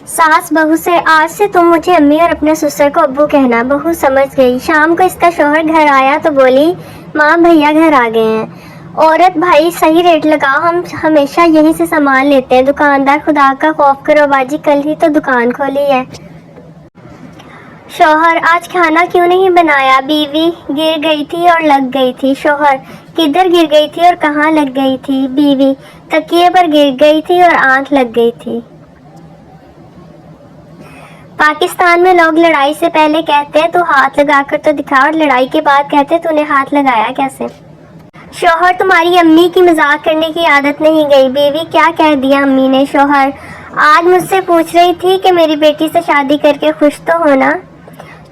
सास बहू से, आज से तुम मुझे अम्मी और अपने ससुर को अब्बू कहना। बहू समझ गई। शाम को इसका शौहर घर आया तो बोली, माँ भैया घर आ गए हैं। औरत, भाई सही रेट लगाओ, हम हमेशा यहीं से सामान लेते हैं। दुकानदार, खुदा का खौफ करो बाजी, कल ही तो दुकान खोली है। शौहर, आज खाना क्यों नहीं बनाया? बीवी, गिर गई थी और लग गई थी। शौहर, किधर गिर गई थी और कहाँ लग गई थी? बीवी, तकिए पर गिर गई थी और आंख लग गई थी। पाकिस्तान में लोग लड़ाई से पहले कहते हैं तू हाथ लगाकर तो दिखा, और लड़ाई के बाद कहते हैं तूने हाथ लगाया कैसे? शौहर, तुम्हारी अम्मी की मजाक करने की आदत नहीं गई। बीवी, क्या कह दिया अम्मी ने? शौहर, आज मुझसे पूछ रही थी कि मेरी बेटी से शादी करके खुश तो होना।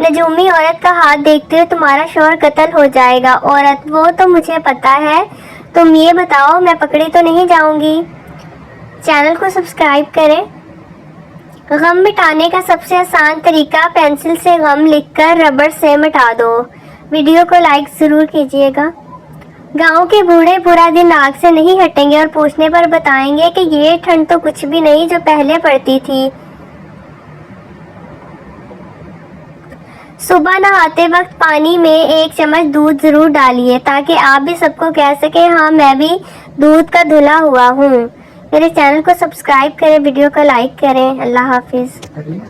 नजूमी औरत का हाथ देखते हुए, तुम्हारा शौहर कत्ल हो जाएगा। औरत, वो तो मुझे पता है, तुम ये बताओ मैं पकड़ी तो नहीं जाऊंगी? चैनल को सब्सक्राइब करें। गम मिटाने का सबसे आसान तरीका, पेंसिल से गम लिखकर रबड़ से मिटा दो। वीडियो को लाइक ज़रूर कीजिएगा। गांव के बूढ़े पूरा दिन आग से नहीं हटेंगे और पूछने पर बताएंगे कि ये ठंड तो कुछ भी नहीं जो पहले पड़ती थी। सुबह नहाते वक्त पानी में 1 चम्मच दूध ज़रूर डालिए ताकि आप भी सबको कह सकें, हाँ मैं भी दूध का धुला हुआ हूँ। मेरे चैनल को सब्सक्राइब करें, वीडियो को लाइक करें। अल्लाह हाफिज़।